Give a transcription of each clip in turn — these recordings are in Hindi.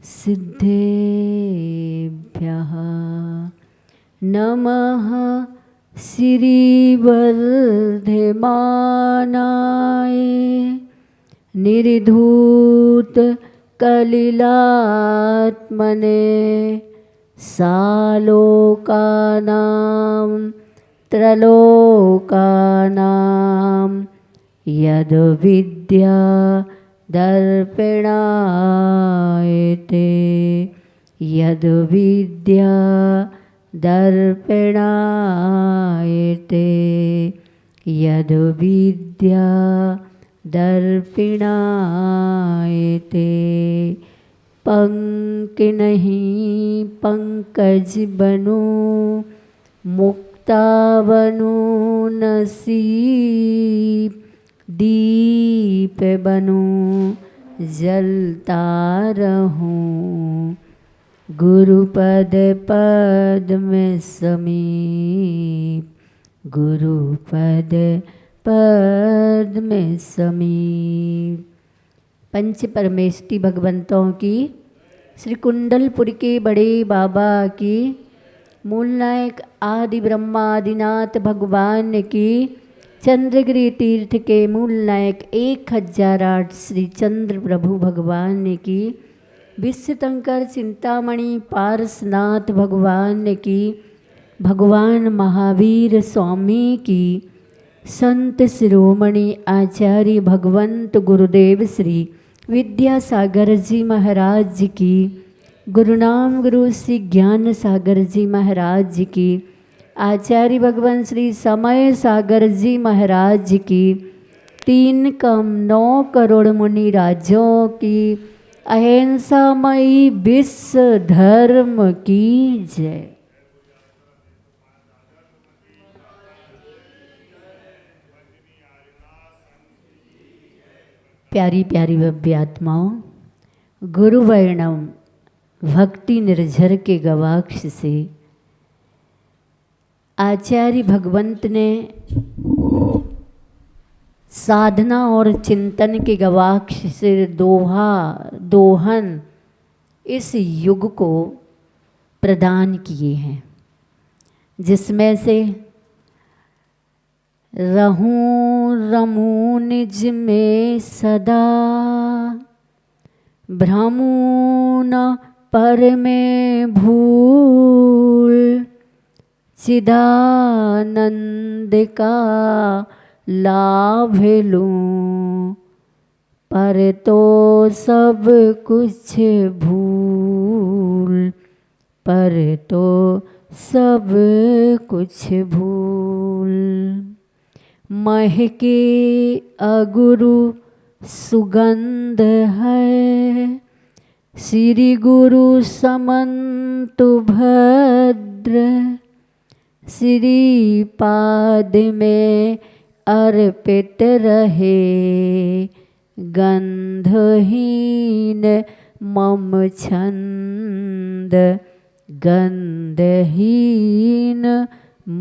सिद्धेभ्यः नमः श्रीवर्धमानाय निर्धूत कलिलात्मने सालोकानां त्रलोकानां यद विद्या दर्पणायते यद विद्या दर्पणायते यद विद्या दर्पिणायते पंक नहीं पंकज बनो मुक्ता बनो नसीब दीप बनो जलता रहूं गुरुपद पद में समीप गुरुपद पद में समीप। पंच परमेष्टि भगवंतों की, श्री कुंडलपुर के बड़े बाबा की, मूल नायक आदि ब्रह्मा आदिनाथ भगवान की, चंद्रगिरी तीर्थ के मूल नायक 1008 श्री चंद्र प्रभु भगवान की, विश्वशंकर चिंतामणि पारसनाथ भगवान की, भगवान महावीर स्वामी की, संत शिरोमणि आचार्य भगवंत गुरुदेव श्री विद्यासागर जी महाराज जी की, गुरुनाम गुरु श्री ज्ञान सागर जी महाराज जी की, आचार्य भगवान श्री समय सागर जी महाराज जी की, 3 कम 9 करोड़ मुनि राजों की, अहिंसामयी विश्व धर्म की जय। प्यारी प्यारी भव्य आत्माओं, गुरु वर्णम भक्ति निर्झर के गवाक्ष से आचार्य भगवंत ने साधना और चिंतन के गवाक्ष से दोहन इस युग को प्रदान किए हैं, जिसमें से रहूं रमूं निज में सदा भ्रमूं न पर में भूल चिदानंद का लाभ लूं पर तो सब कुछ भूल पर तो सब कुछ भूल महके अगुरु सुगंध है श्री गुरु समंतु भद्र श्री पाद में अर्पित रहे गंधहीन मम छंद गंधहीन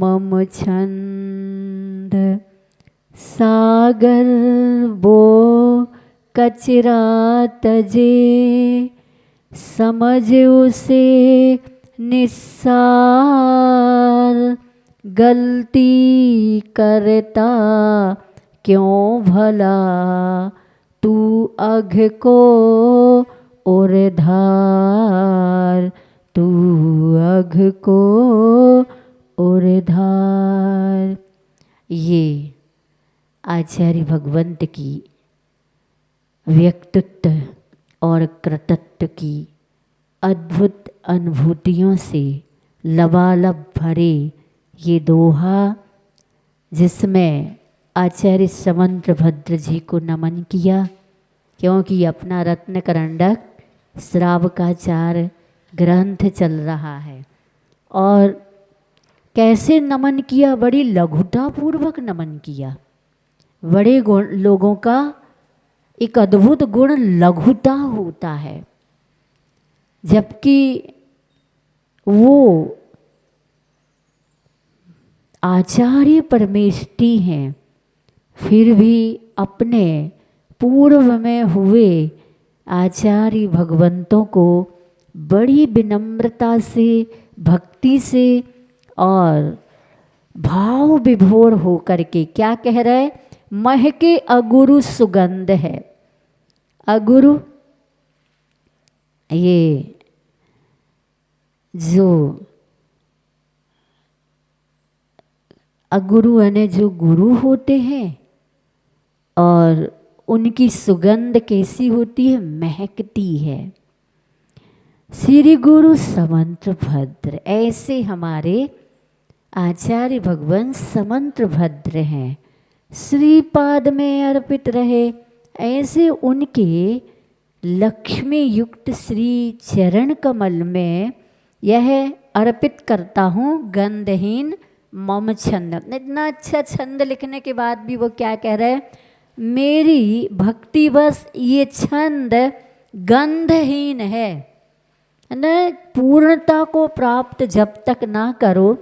मम छंद सागर वो कचरा तजे समझ उसे निस्सार गलती करता क्यों भला तू अघ को और धार तू अघ को और धार। ये आचार्य भगवंत की व्यक्तित्व और कृतत्व की अद्भुत अनुभूतियों से लबालब भरे ये दोहा, जिसमें आचार्य समंत भद्र जी को नमन किया, क्योंकि अपना रत्न करंडक श्रावकाचार ग्रंथ चल रहा है। और कैसे नमन किया, बड़ी लघुतापूर्वक नमन किया। बड़े लोगों का एक अद्भुत गुण लघुता होता है, जबकि वो आचार्य परमेष्टि हैं, फिर भी अपने पूर्व में हुए आचार्य भगवंतों को बड़ी विनम्रता से, भक्ति से और भाव विभोर हो करके क्या कह रहे, महके अगुरु सुगंध है। अगुरु ये जो अगुरु यानी जो गुरु होते हैं और उनकी सुगंध कैसी होती है, महकती है। श्री गुरु समंत्र भद्र, ऐसे हमारे आचार्य भगवान समंत्र भद्र हैं, श्रीपाद में अर्पित रहे। ऐसे उनके लक्ष्मी युक्त श्री चरण कमल में यह अर्पित करता हूँ गंधहीन मम छंद। इतना अच्छा छंद लिखने के बाद भी वो क्या कह रहे हैं, मेरी भक्ति बस ये छंद गंधहीन है ना। पूर्णता को प्राप्त जब तक ना करो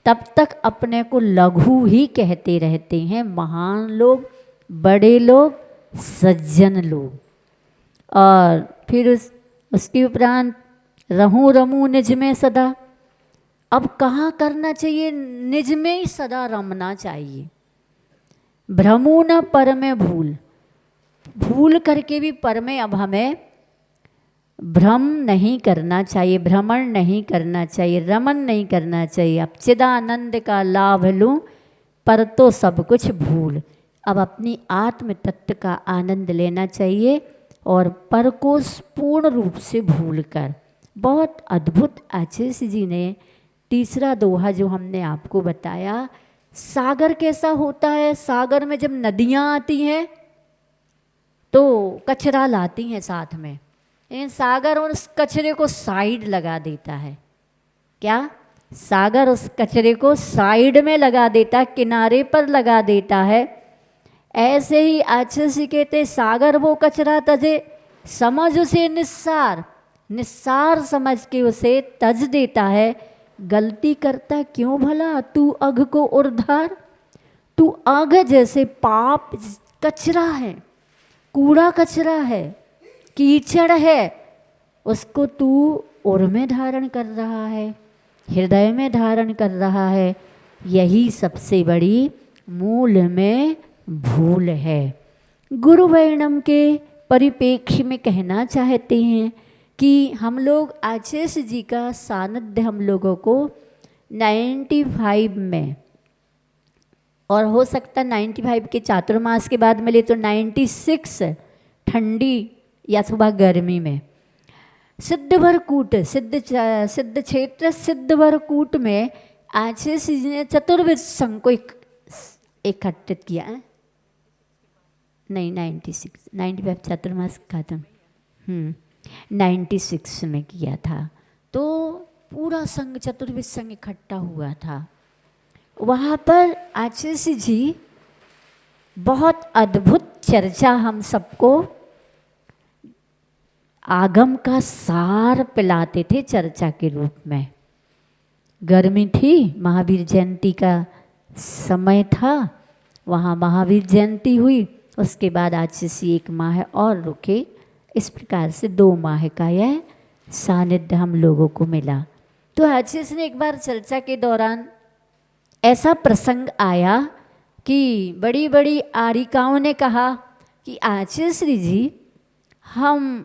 तब तक अपने को लघु ही कहते रहते हैं। महान लोग, बड़े लोग, सज्जन लोग। और फिर उसके उपरांत रहूं रमूं निज में सदा। अब कहाँ करना चाहिए, निज में ही सदा रमना चाहिए। भ्रमू न पर में भूल, भूल करके भी पर में अब हमें भ्रम नहीं करना चाहिए, भ्रमण नहीं करना चाहिए, रमन नहीं करना चाहिए। अब चिदानंद का लाभ लूँ पर तो सब कुछ भूल। अब अपनी आत्म तत्व का आनंद लेना चाहिए और पर को पूर्ण रूप से भूल कर। बहुत अद्भुत आचार्य जी ने तीसरा दोहा जो हमने आपको बताया, सागर कैसा होता है। सागर में जब नदियाँ आती हैं तो कचरा लाती हैं साथ में, इन सागर उस कचरे को साइड लगा देता है। क्या, सागर उस कचरे को साइड में लगा देता, किनारे पर लगा देता है। ऐसे ही आचार्य कहते सागर वो कचरा तजे, समझ उसे निस्सार, निस्सार समझ के उसे तज देता है। गलती करता क्यों भला तू अघ को उर्धार, तू अघ जैसे पाप कचरा है, कूड़ा कचरा है, कीचड़ है, उसको तू उर में धारण कर रहा है, हृदय में धारण कर रहा है। यही सबसे बड़ी मूल में भूल है। गुरु वर्णम के परिप्रेक्ष्य में कहना चाहते हैं कि हम लोग आचार्य जी का सानिध्य हम लोगों को 95 में, और हो सकता 95 के चातुर्मास के बाद मिले तो 96 ठंडी या सुबह गर्मी में सिद्धवरकूट, सिद्ध क्षेत्र सिद्धवरकूट में आचार्य जी ने चतुर्विध संघ को एकत्रित किया है। नहीं 95 चातुर्मास खत्म 96 में किया था। तो पूरा संघ, चतुर्विध संघ इकट्ठा हुआ था। वहाँ पर आचार्य जी बहुत अद्भुत चर्चा हम सबको आगम का सार पिलाते थे चर्चा के रूप में। गर्मी थी, महावीर जयंती का समय था, वहाँ महावीर जयंती हुई। उसके बाद आचार्य जी 1 माह और रुके। इस प्रकार से 2 माह का यह सानिध्य हम लोगों को मिला। तो आचार्य जी ने एक बार चर्चा के दौरान ऐसा प्रसंग आया कि बड़ी बड़ी आरिकाओं ने कहा कि आचार्य जी, हम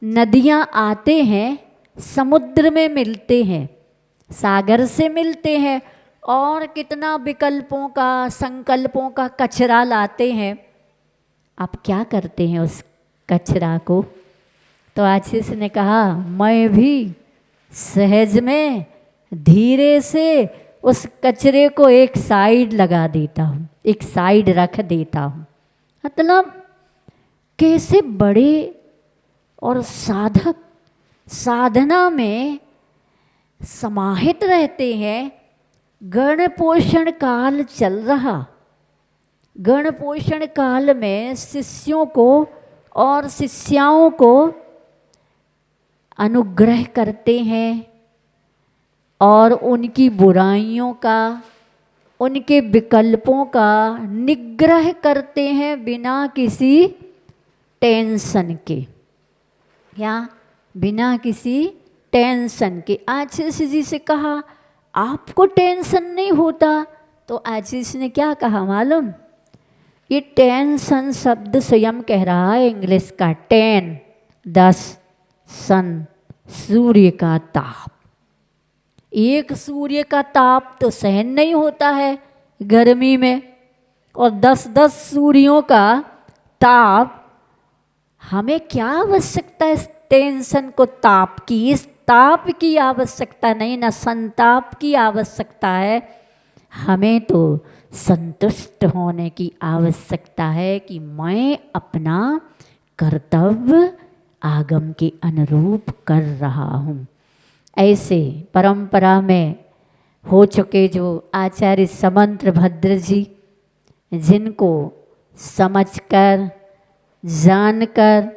नदियाँ आते हैं, समुद्र में मिलते हैं, सागर से मिलते हैं, और कितना विकल्पों का, संकल्पों का कचरा लाते हैं। आप क्या करते हैं उस कचरा को? तो आचार्य ने कहा, मैं भी सहज में धीरे से उस कचरे को एक साइड लगा देता हूँ, एक साइड रख देता हूँ। मतलब कैसे बड़े और साधक साधना में समाहित रहते हैं। गण पोषण काल चल रहा, गण पोषण काल में शिष्यों को और शिष्याओं को अनुग्रह करते हैं और उनकी बुराइयों का, उनके विकल्पों का निग्रह करते हैं बिना किसी टेंशन के। या बिना किसी टेंशन के। आशीष जी से कहा आपको टेंशन नहीं होता, तो आशीष ने क्या कहा मालूम? ये टेंशन शब्द स्वयं कह रहा है इंग्लिश का, 10 सन, सूर्य का ताप। एक सूर्य का ताप तो सहन नहीं होता है गर्मी में, और 10 सूर्यों का ताप। हमें क्या आवश्यकता है इस टेंशन को, ताप की? इस ताप की आवश्यकता नहीं, ना संताप की आवश्यकता है। हमें तो संतुष्ट होने की आवश्यकता है कि मैं अपना कर्तव्य आगम के अनुरूप कर रहा हूँ। ऐसे परंपरा में हो चुके जो आचार्य समंत्र भद्र जी, जिनको समझकर जानकर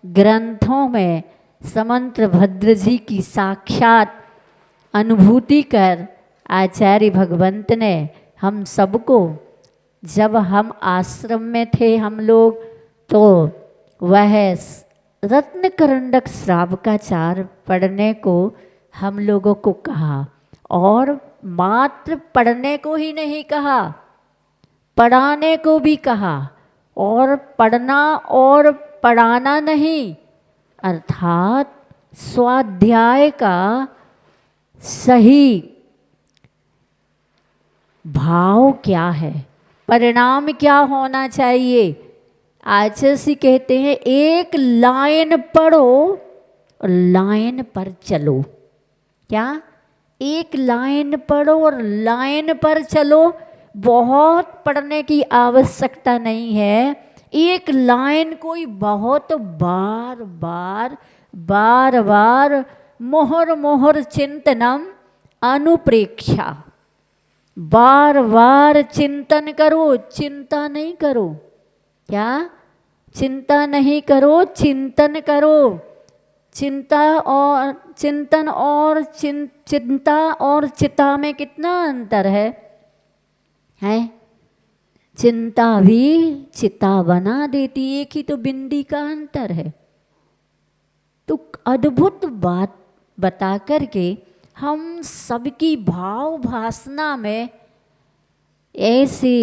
ग्रंथों में समंत्र भद्र जी की साक्षात अनुभूति कर आचार्य भगवंत ने हम सबको, जब हम आश्रम में थे हम लोग, तो वह रत्न करंडक श्रावकाचार पढ़ने को हम लोगों को कहा, और मात्र पढ़ने को ही नहीं कहा, पढ़ाने को भी कहा। और पढ़ना और पढ़ाना नहीं, अर्थात स्वाध्याय का सही भाव क्या है, परिणाम क्या होना चाहिए। आचार्य कहते हैं एक लाइन पढ़ो और लाइन पर चलो। क्या? एक लाइन पढ़ो और लाइन पर चलो। बहुत पढ़ने की आवश्यकता नहीं है, एक लाइन कोई बहुत बार बार बार बार मोहर मोहर चिंतनम अनुप्रेक्षा, बार बार चिंतन करो, चिंता नहीं करो। क्या? चिंता नहीं करो, चिंतन करो। चिंता और चिंतन और चिंता और चिता में कितना अंतर है? चिंता भी चिता बना देती, एक ही तो बिंदी का अंतर है। तो अद्भुत बात बता करके हम सबकी भाव भासना में ऐसे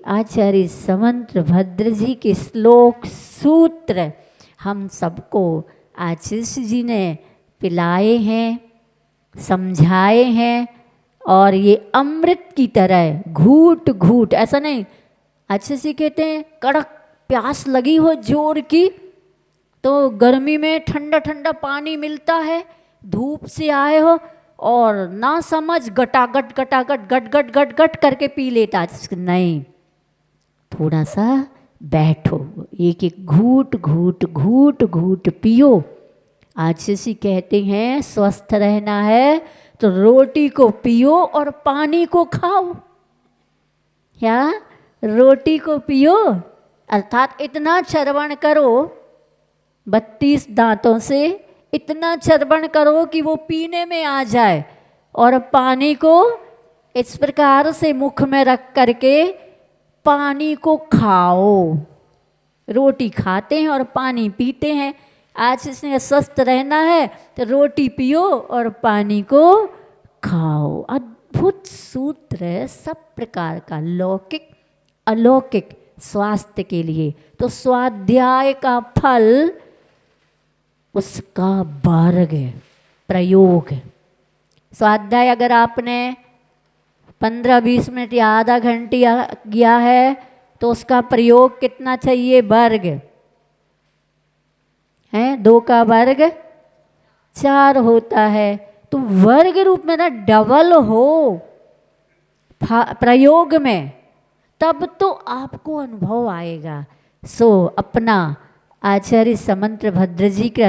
आचार्य समंत्र भद्र जी के श्लोक सूत्र हम सबको आशीष जी ने पिलाए हैं, समझाए हैं, और ये अमृत की तरह घूट घूट, ऐसा नहीं, अच्छे से कहते हैं कड़क प्यास लगी हो जोर की, तो गर्मी में ठंडा ठंडा पानी मिलता है, धूप से आए हो और ना समझ गटागट गटागट गट गट गट गट करके पी लेता। नहीं, थोड़ा सा बैठो, एक एक घूट घूट घूट घूट पियो। आशीष कहते हैं स्वस्थ रहना है तो रोटी को पियो और पानी को खाओ। क्या? रोटी को पियो अर्थात इतना चर्वण करो, 32 दांतों से इतना चर्वण करो कि वो पीने में आ जाए, और पानी को इस प्रकार से मुख में रख करके पानी को खाओ। रोटी खाते हैं और पानी पीते हैं। आज इसने स्वस्थ रहना है तो रोटी पियो और पानी को खाओ। अद्भुत सूत्र है, सब प्रकार का लौकिक अलौकिक स्वास्थ्य के लिए। तो स्वाध्याय का फल उसका वर्ग है, प्रयोग है। स्वाध्याय अगर आपने 15-20 मिनट या आधा घंटे किया है तो उसका प्रयोग कितना चाहिए? वर्ग है, 2 का वर्ग 4 होता है। तो वर्ग रूप में ना डबल हो प्रयोग में, तब तो आपको अनुभव आएगा। सो अपना आचार्य समंत्र भद्र जी के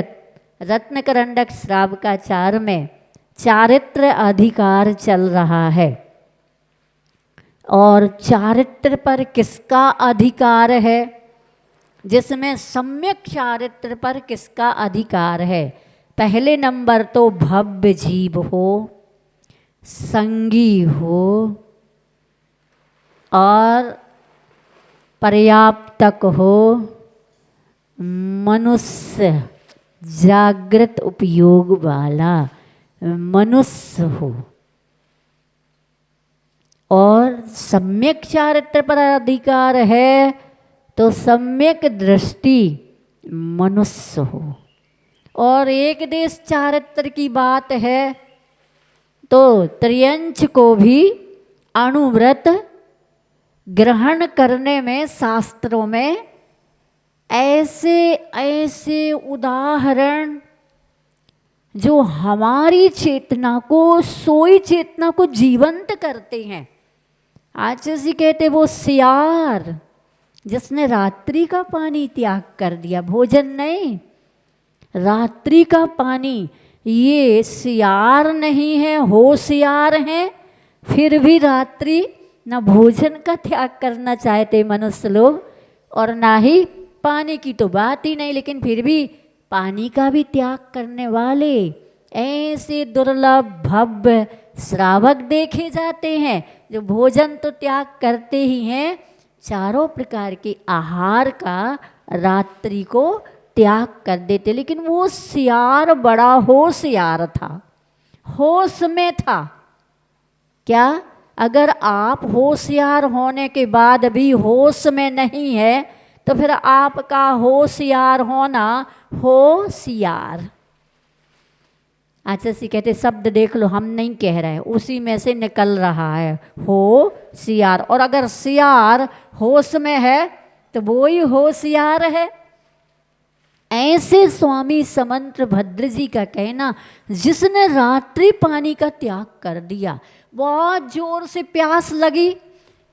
रत्न करंडक श्रावकाचार में चारित्र अधिकार चल रहा है, और चारित्र पर किसका अधिकार है? जिसमें सम्यक चारित्र पर किसका अधिकार है? पहले नंबर तो भव्य जीव हो, संगी हो, और पर्याप्तक हो, मनुष्य जागृत उपयोग वाला मनुष्य हो और सम्यक चारित्र पर अधिकार है तो सम्यक दृष्टि मनुष्य हो। और एक देश चारित्र की बात है तो त्रियंच को भी अणुव्रत ग्रहण करने में शास्त्रों में ऐसे ऐसे उदाहरण जो हमारी चेतना को, सोई चेतना को जीवंत करते हैं। आचार्य जी कहते वो सियार जिसने रात्रि का पानी त्याग कर दिया, भोजन नहीं, रात्रि का पानी, ये सियार नहीं है, होशियार है, फिर भी रात्रि न भोजन का त्याग करना चाहते मनुष्य लोग और ना ही पानी की तो बात ही नहीं, लेकिन फिर भी पानी का भी त्याग करने वाले ऐसे दुर्लभ भव्य श्रावक देखे जाते हैं जो भोजन तो त्याग करते ही हैं, चारों प्रकार के आहार का रात्रि को त्याग कर देते। लेकिन वो सियार बड़ा होशियार था, होश में था। क्या अगर आप होशियार होने के बाद भी होश में नहीं है तो फिर आपका होशियार होना होशियार। आचार्य जी कहते शब्द देख लो, हम नहीं कह रहे, उसी में से निकल रहा है होशियार। और अगर सियार होश में है तो वो ही होशियार है। ऐसे स्वामी समंत भद्र जी का कहना, जिसने रात्रि पानी का त्याग कर दिया, बहुत जोर से प्यास लगी,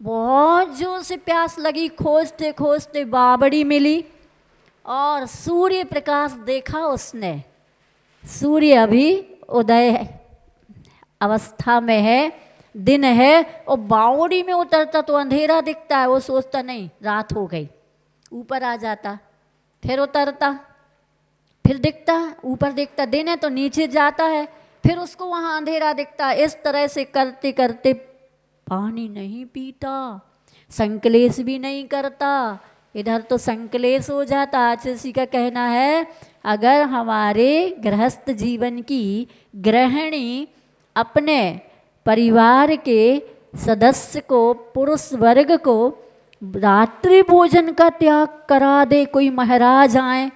बहुत जोर से प्यास लगी, खोजते खोजते बावड़ी मिली और सूर्य प्रकाश देखा उसने, सूर्य अभी उदय अवस्था में है, दिन है, और बावड़ी में उतरता तो अंधेरा दिखता है, वो सोचता नहीं रात हो गई, ऊपर आ जाता, फिर उतरता, फिर दिखता, ऊपर दिखता दिन है तो नीचे जाता है, फिर उसको वहाँ अंधेरा दिखता है। इस तरह से करते करते पानी नहीं पीता, संकलेश भी नहीं करता, इधर तो संकलेश हो जाता। आचार्य जी का कहना है अगर हमारे गृहस्थ जीवन की गृहिणी अपने परिवार के सदस्य को, पुरुष वर्ग को रात्रि भोजन का त्याग करा दे, कोई महाराज आए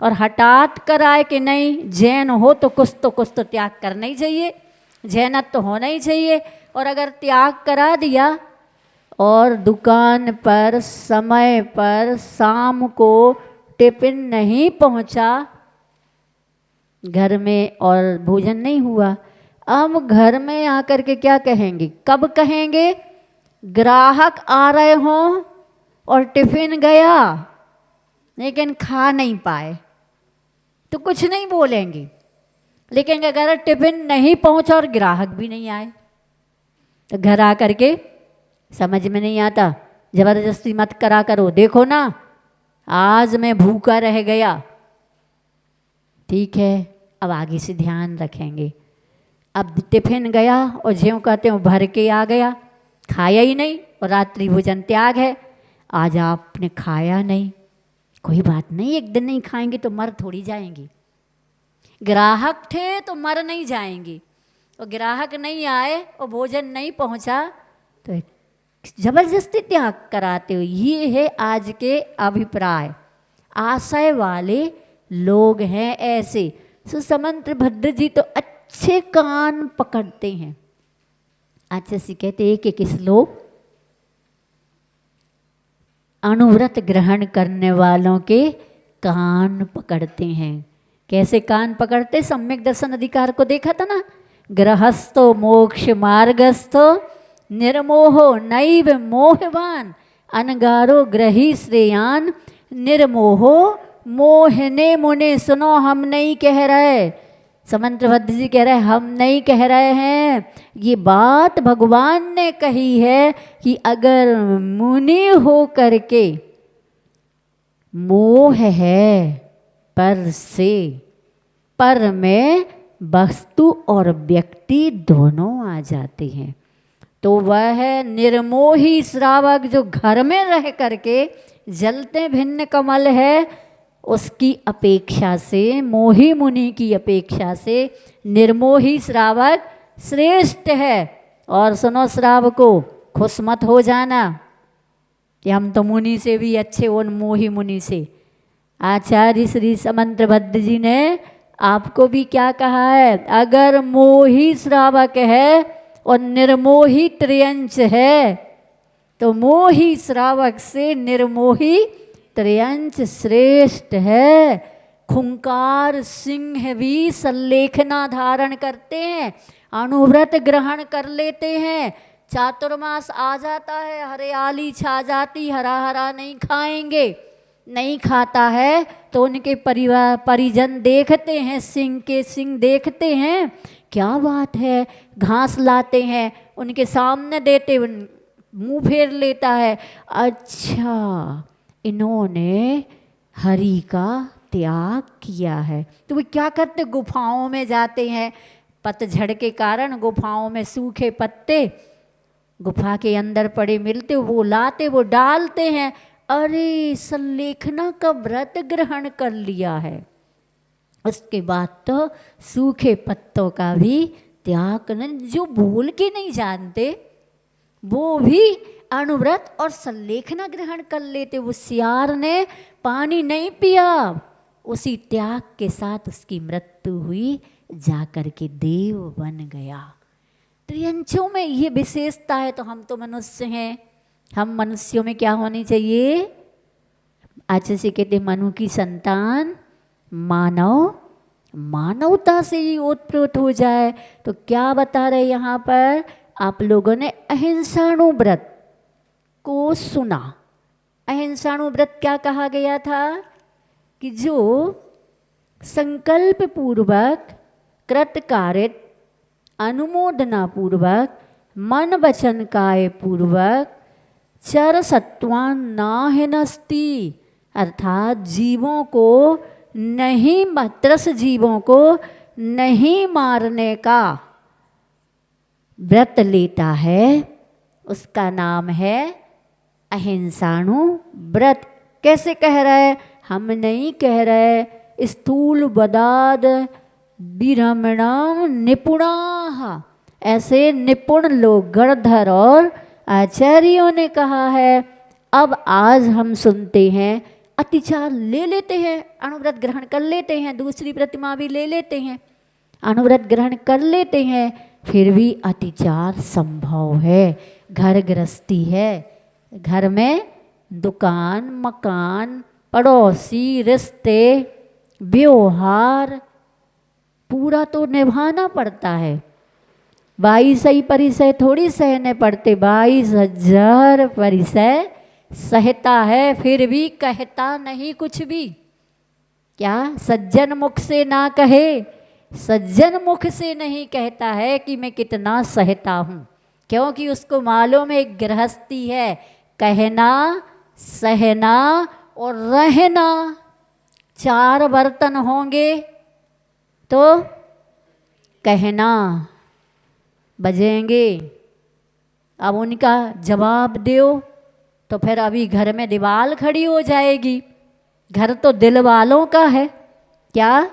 और हठात कराए कि नहीं जैन हो तो कुछ तो त्याग करना ही चाहिए, जैनत तो होना ही चाहिए, और अगर त्याग करा दिया और दुकान पर समय पर शाम को टिफिन नहीं पहुंचा घर में और भोजन नहीं हुआ, अब घर में आकर के क्या कहेंगे, कब कहेंगे, ग्राहक आ रहे हों और टिफिन गया लेकिन खा नहीं पाए तो कुछ नहीं बोलेंगे। लेकिन अगर टिफिन नहीं पहुंचा और ग्राहक भी नहीं आए तो घर आकर के समझ में नहीं आता, जबरदस्ती मत करा करो, देखो ना आज मैं भूखा रह गया, ठीक है अब आगे से ध्यान रखेंगे। अब टिफिन गया और ज्यों कहते हो भर के आ गया, खाया ही नहीं और रात्रि भोजन त्याग है, आज आपने खाया नहीं, कोई बात नहीं, एक दिन नहीं खाएंगे तो मर थोड़ी जाएंगे, ग्राहक थे तो मर नहीं जाएंगे, और ग्राहक नहीं आए और भोजन नहीं पहुंचा तो जबरदस्ती त्याग कराते हो। ये है आज के अभिप्राय, आशय वाले लोग हैं ऐसे। सुसमंत भद्र जी तो अच्छे कान पकड़ते हैं। आचार्य जी कहते हैं कि किस लोग अणुव्रत ग्रहण करने वालों के कान पकड़ते हैं। कैसे कान पकड़ते, सम्यक दर्शन अधिकार को देखा था ना, गृहस्थो मोक्ष मार्गस्थो निर्मोहो नैव मोहवान अनगारो ग्रही श्रेयान निर्मोहो मोहने मुने। सुनो हम नहीं कह रहे, समंत भद्र जी कह रहे हम नहीं कह रहे हैं, ये बात भगवान ने कही है कि अगर मुनि हो करके मोह है पर से, पर में वस्तु और व्यक्ति दोनों आ जाते हैं, तो वह निर्मोही श्रावक जो घर में रह करके जलते भिन्न कमल है, उसकी अपेक्षा से, मोही मुनि की अपेक्षा से निर्मोही श्रावक श्रेष्ठ है। और सुनो श्रावको, खुश मत हो जाना कि हम तो मुनि से भी अच्छे, उन मोही मुनि से। आचार्य श्री समंत्रभद्र जी ने आपको भी क्या कहा है, अगर मोही श्रावक है और निर्मोही त्रयंच है तो मोही श्रावक से निर्मोही त्रयंच श्रेष्ठ है। खुंकार सिंह भी सल्लेखना धारण करते हैं, अनुव्रत ग्रहण कर लेते हैं। चातुर्मास आ जाता है, हरियाली छा जाती, हरा हरा नहीं खाएंगे, नहीं खाता है तो उनके परिवार परिजन देखते हैं, सिंह के सिंह देखते हैं, क्या बात है, घास लाते हैं उनके सामने देते, मुंह फेर लेता है, अच्छा इन्होंने हरि का त्याग किया है। तो वे क्या करते, गुफाओं में जाते हैं, पतझड़ के कारण गुफाओं में सूखे पत्ते गुफा के अंदर पड़े मिलते, वो लाते, वो डालते हैं, अरे सल्लेखना का व्रत ग्रहण कर लिया है, उसके बाद तो सूखे पत्तों का भी त्याग करना। जो भूल के नहीं जानते वो भी अनुव्रत और सल्लेखना ग्रहण कर लेते। वो सियार ने पानी नहीं पिया, उसी त्याग के साथ उसकी मृत्यु हुई, जाकर के देव बन गया। त्रियंचों में ये विशेषता है। तो हम तो मनुष्य हैं, हम मनुष्यों में क्या होनी चाहिए, आज से कहते मनु की संतान मानव, मानवता से ही ओतप्रोत हो जाए। तो क्या बता रहे यहाँ पर, आप लोगों ने अहिंसाणु व्रत को सुना। अहिंसाणु व्रत क्या कहा गया था कि जो संकल्प पूर्वक, कृतकारित, अनुमोदना पूर्वक, मन वचन काय पूर्वक, चर सत्वान नाहिनस्ति, अर्थात जीवों को नहीं, मत्रस जीवों को नहीं मारने का व्रत लेता है, उसका नाम है अहिंसाणु व्रत। कैसे कह रहे, हम नहीं कह रहे, स्थूल बदाद विरमणम निपुणाः, ऐसे निपुण लोग गणधर और आचार्यों ने कहा है। अब आज हम सुनते हैं अतिचार ले लेते हैं, अनुव्रत ग्रहण कर लेते हैं, दूसरी प्रतिमा भी ले लेते हैं, अनुव्रत ग्रहण कर लेते हैं, फिर भी अतिचार संभव है। घर गृहस्थी है, घर में दुकान मकान, पड़ोसी, रिश्ते, व्यवहार पूरा तो निभाना पड़ता है। 22 परिसय थोड़ी सहने पड़ते, 22,000 परिसय सहता है, फिर भी कहता नहीं कुछ भी। क्या सज्जन मुख से ना कहे, सज्जन मुख से नहीं कहता है कि मैं कितना सहता हूँ, क्योंकि उसको मालूम है गृहस्थी है, कहना, सहना और रहना। 4 बर्तन होंगे तो कहना बजेंगे, अब उनका जवाब दो तो फिर अभी घर में दीवार खड़ी हो जाएगी। घर तो दिल वालों का है, क्या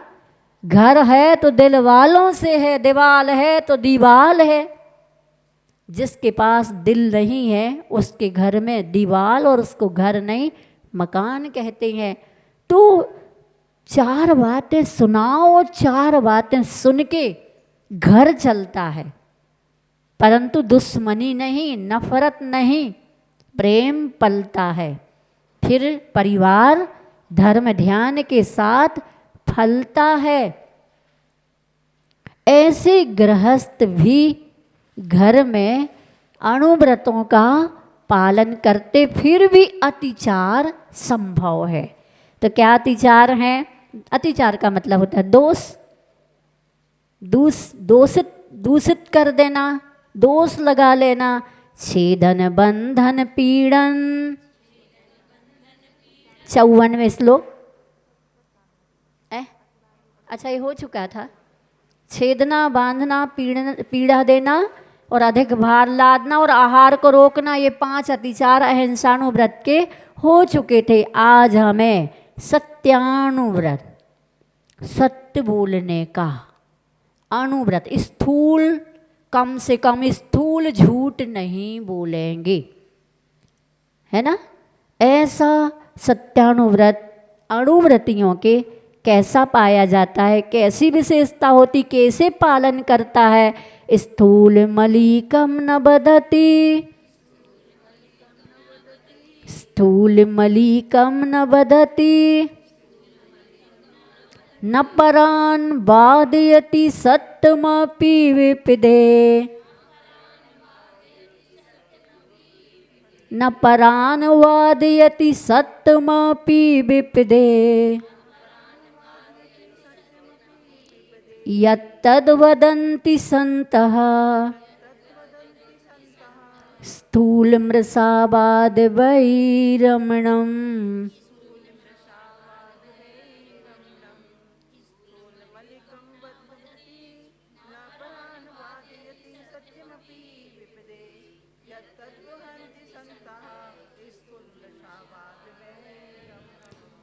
घर है तो दिल वालों से है, दीवाल है तो दीवाल है। जिसके पास दिल नहीं है उसके घर में दीवाल, और उसको घर नहीं मकान कहते हैं। तो 4 बातें सुनाओ, 4 बातें सुन के घर चलता है, परंतु दुश्मनी नहीं, नफरत नहीं, प्रेम पलता है। फिर परिवार धर्म ध्यान के साथ फलता है। ऐसे गृहस्थ भी घर में अणुव्रतों का पालन करते, फिर भी अतिचार संभव है। तो क्या अतिचार है, अतिचार का मतलब होता है दोष, दूषित कर देना, दोष लगा लेना। छेदन बंधन पीड़न, 54वें श्लोक, अच्छा ये हो चुका था। छेदना, बांधना, पीड़ा देना और अधिक भार लादना और आहार को रोकना, ये 5 अतिचार अहिंसाणु व्रत के हो चुके थे। आज हमें सत्यानुव्रत, सत्य बोलने का अनुव्रत, स्थूल कम से कम स्थूल झूठ नहीं बोलेंगे, है ना। ऐसा सत्यानुव्रत अनुव्रतियों के कैसा पाया जाता है, कैसी विशेषता होती, कैसे पालन करता है। स्थूल मलिकम न बदति, स्थूल मलिकम न बदति, न परान वादयति सत्यमपि विपदे, न परान वादयति सत्यमपि विपदे, यत्तद्वदन्ति सन्तः स्थूलमृषावाद वैरमणम्।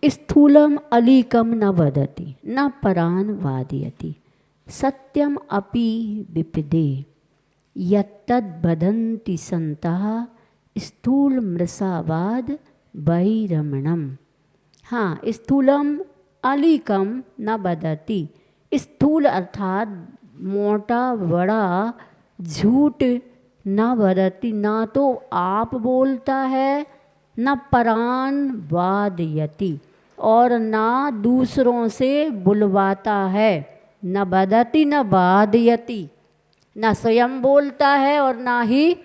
स्थूलम अलीकम न वदति न परान वादयति सत्यम अपि विपदे, यत्तद्वदन्ति सन्तः स्थूल मृषावाद वैरमणम्। हाँ, स्थूलम अलीकम न वदति, स्थूल अर्थात मोटा बड़ा झूठ न वदति, ना तो आप बोलता है, न परान वादयति, और ना दूसरों से बुलवाता है। न बदति न वादयति, न स्वयं बोलता है और ना ही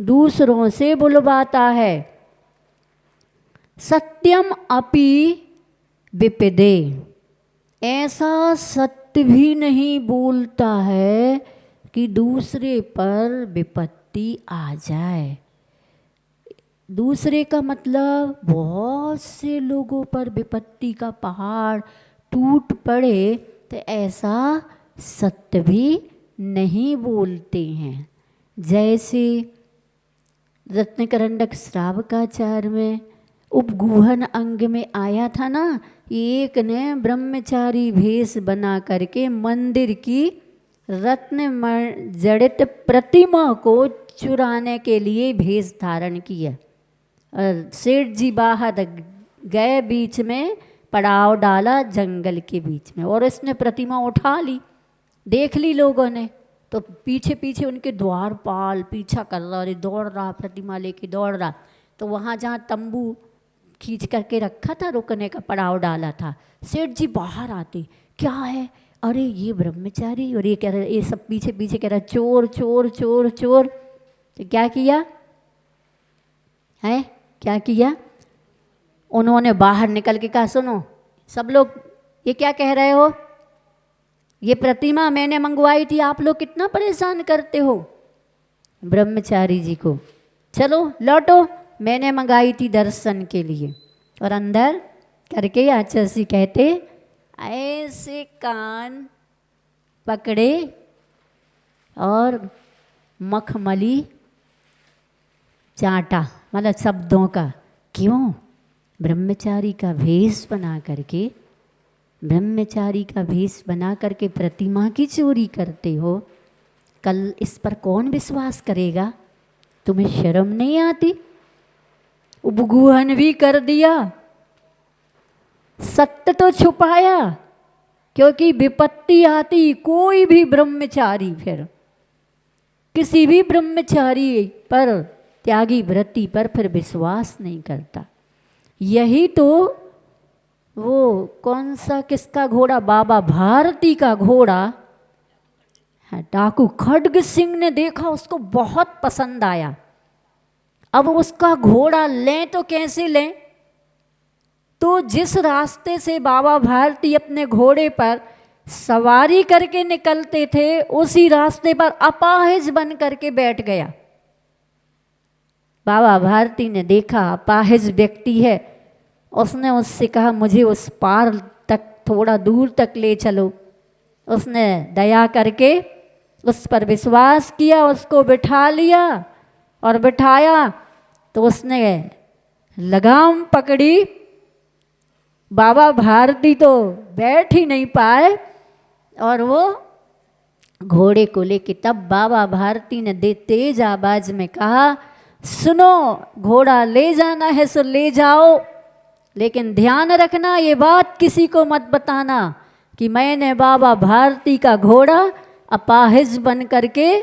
दूसरों से बुलवाता है। सत्यम अपि विपदे, ऐसा सत्य भी नहीं बोलता है कि दूसरे पर विपत्ति आ जाए। दूसरे का मतलब बहुत से लोगों पर विपत्ति का पहाड़ टूट पड़े, तो ऐसा सत्य भी नहीं बोलते हैं। जैसे रत्नकरंडक श्रावकाचार में उपगूहन अंग में आया था ना, एक ने ब्रह्मचारी भेष बना करके मंदिर की रत्न जड़ित प्रतिमा को चुराने के लिए भेष धारण किया। और सेठ जी बाहर गए, बीच में पड़ाव डाला जंगल के बीच में, और इसने प्रतिमा उठा ली। देख ली लोगों ने, तो पीछे पीछे उनके द्वारपाल पीछा कर रहा, और दौड़ रहा, प्रतिमा लेके दौड़ रहा। तो वहाँ जहाँ तंबू खींच करके रखा था, रुकने का पड़ाव डाला था, सेठ जी बाहर आते, क्या है, अरे ये ब्रह्मचारी, और ये कह रहे, ये सब पीछे पीछे कह रहा चोर चोर चोर चोर। तो क्या किया है, क्या किया, उन्होंने बाहर निकल के कहा, सुनो सब लोग, ये क्या कह रहे हो, ये प्रतिमा मैंने मंगवाई थी, आप लोग कितना परेशान करते हो ब्रह्मचारी जी को, चलो लौटो, मैंने मंगाई थी दर्शन के लिए। और अंदर करके आचार्य कहते, ऐसे कान पकड़े और मखमली चाटा, मतलब शब्दों का, क्यों ब्रह्मचारी का भेष बना करके, ब्रह्मचारी का भेष बना करके प्रतिमा की चोरी करते हो, कल इस पर कौन विश्वास करेगा, तुम्हें शर्म नहीं आती। उपगूहन भी कर दिया, सत्य तो छुपाया, क्योंकि विपत्ति आती कोई भी ब्रह्मचारी फिर किसी भी ब्रह्मचारी पर, त्यागी व्रति पर फिर विश्वास नहीं करता। यही तो वो कौन सा किसका घोड़ा, बाबा भारती का घोड़ा है, डाकू खड्ग सिंह ने देखा, उसको बहुत पसंद आया। अब उसका घोड़ा लें तो कैसे लें, तो जिस रास्ते से बाबा भारती अपने घोड़े पर सवारी करके निकलते थे, उसी रास्ते पर अपाहिज बन करके बैठ गया। बाबा भारती ने देखा अपाहिज व्यक्ति है, उसने उससे कहा, मुझे उस पार तक थोड़ा दूर तक ले चलो। उसने दया करके उस पर विश्वास किया, उसको बिठा लिया, और बिठाया तो उसने लगाम पकड़ी बाबा भारती तो बैठ ही नहीं पाए और वो घोड़े को लेके तब बाबा भारती ने तेज आवाज में कहा, सुनो घोड़ा ले जाना है सो ले जाओ, लेकिन ध्यान रखना ये बात किसी को मत बताना कि मैंने बाबा भारती का घोड़ा अपाहिज बन करके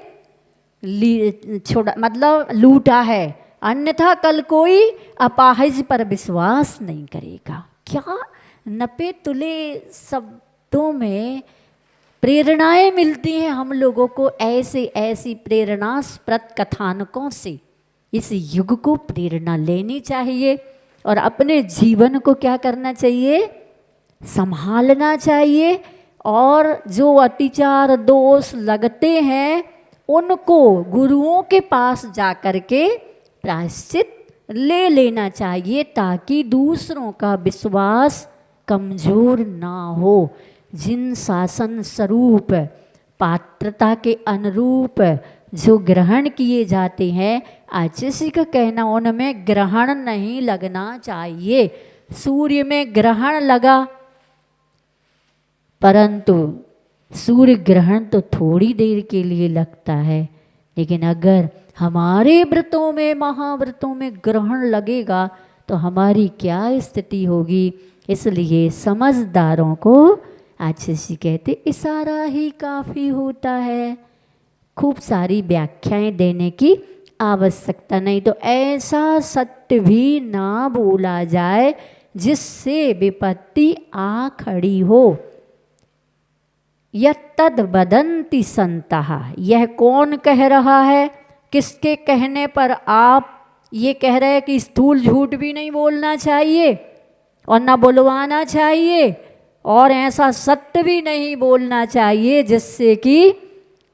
छोड़ा, मतलब लूटा है, अन्यथा कल कोई अपाहिज पर विश्वास नहीं करेगा। क्या नपे तुले शब्दों में प्रेरणाएं मिलती हैं हम लोगों को, ऐसे ऐसी प्रेरणास्पद कथानकों से इस युग को प्रेरणा लेनी चाहिए और अपने जीवन को क्या करना चाहिए, संभालना चाहिए। और जो अतिचार दोष लगते हैं उनको गुरुओं के पास जाकर के प्रायश्चित ले लेना चाहिए ताकि दूसरों का विश्वास कमजोर ना हो। जिन शासन स्वरूप पात्रता के अनुरूप जो ग्रहण किए जाते हैं, आचार्य का कहना उनमें ग्रहण नहीं लगना चाहिए। सूर्य में ग्रहण लगा, परंतु सूर्य ग्रहण तो थोड़ी देर के लिए लगता है, लेकिन अगर हमारे व्रतों में महाव्रतों में ग्रहण लगेगा तो हमारी क्या स्थिति होगी। इसलिए समझदारों को आचार्य कहते इशारा ही काफ़ी होता है, खूब सारी व्याख्याएं देने की आवश्यकता नहीं। तो ऐसा सत्य भी ना बोला जाए जिससे विपत्ति आ खड़ी हो। यत्तद वदन्ति संतः, यह कौन कह रहा है, किसके कहने पर आप ये कह रहे हैं कि स्थूल झूठ भी नहीं बोलना चाहिए और ना बुलवाना चाहिए और ऐसा सत्य भी नहीं बोलना चाहिए जिससे कि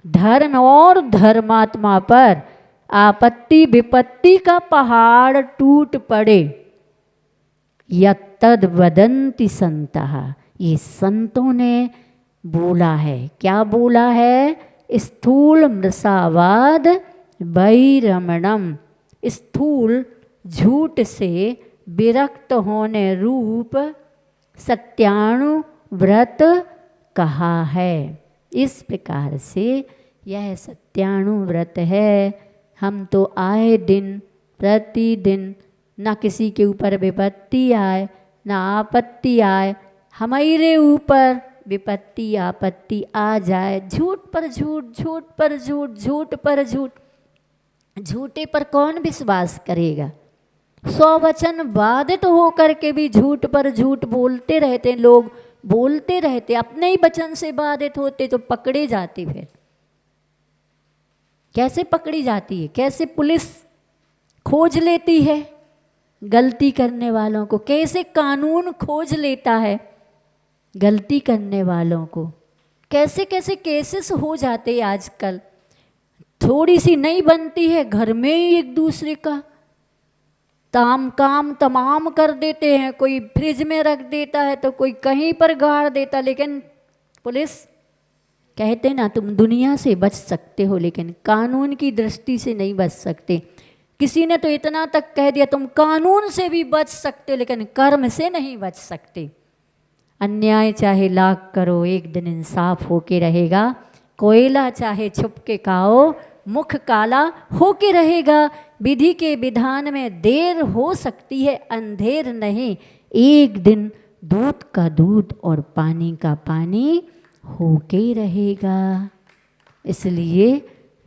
धर्म और धर्मात्मा पर आपत्ति विपत्ति का पहाड़ टूट पड़े। यत्तद वदन्ति संतः, ये संतों ने बोला है। क्या बोला है, स्थूल मृषावाद वैरमणम, स्थूल झूठ से विरक्त होने रूप सत्यानुव्रत कहा है। इस प्रकार से यह सत्यानुव्रत है। हम तो आए दिन प्रतिदिन ना किसी के ऊपर विपत्ति आए ना आपत्ति आए, हमारे ऊपर विपत्ति आपत्ति आ जाए, झूठ पर झूठ, झूठ पर झूठ, झूठ पर झूठ, झूठे पर कौन विश्वास करेगा। 100 वचन बाधित होकर के भी झूठ पर झूठ बोलते रहते लोग, बोलते रहते, अपने ही वचन से बाधित होते तो पकड़े जाते। फिर कैसे पकड़ी जाती है, कैसे पुलिस खोज लेती है गलती करने वालों को, कैसे कानून खोज लेता है गलती करने वालों को, कैसे कैसे केसेस हो जाते हैं आजकल। थोड़ी सी नहीं बनती है, घर में ही एक दूसरे का काम तमाम कर देते हैं, कोई फ्रिज में रख देता है तो कोई कहीं पर गाड़ देता। लेकिन पुलिस कहते ना तुम दुनिया से बच सकते हो लेकिन कानून की दृष्टि से नहीं बच सकते। किसी ने तो इतना तक कह दिया तुम कानून से भी बच सकते लेकिन कर्म से नहीं बच सकते। अन्याय चाहे लाख करो एक दिन इंसाफ होके रहेगा, कोयला चाहे छुप के खाओ मुख काला होके रहेगा। विधि के विधान में देर हो सकती है अंधेर नहीं, एक दिन दूध का दूध और पानी का पानी होके रहेगा। इसलिए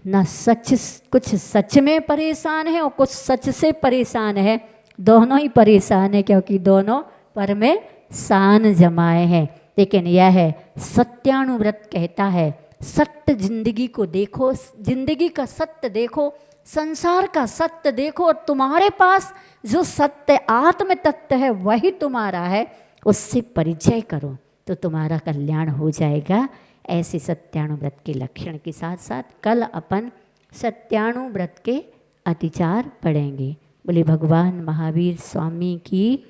न सच, कुछ सच में परेशान है और कुछ सच से परेशान है, दोनों ही परेशान है क्योंकि दोनों पर में सान जमाए हैं। लेकिन यह है सत्यानुव्रत कहता है सत्य जिंदगी को देखो, जिंदगी का सत्य देखो, संसार का सत्य देखो और तुम्हारे पास जो सत्य आत्म तत्व है वही तुम्हारा है, उससे परिचय करो तो तुम्हारा कल्याण हो जाएगा। ऐसे सत्यानुव्रत के लक्षण के साथ साथ कल अपन सत्यानुव्रत के अतिचार पढ़ेंगे। बोले भगवान महावीर स्वामी की,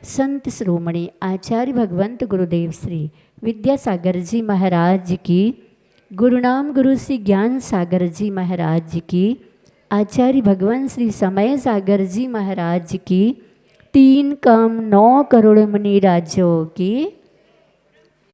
संत श्रोमणी आचार्य भगवंत गुरुदेव श्री विद्यासागर जी महाराज की, गुरुनाम गुरु श्री ज्ञान सागर जी महाराज की, आचार्य भगवान श्री समय सागर जी महाराज की, 3 काम 9 करोड़ मुनि राज्यों की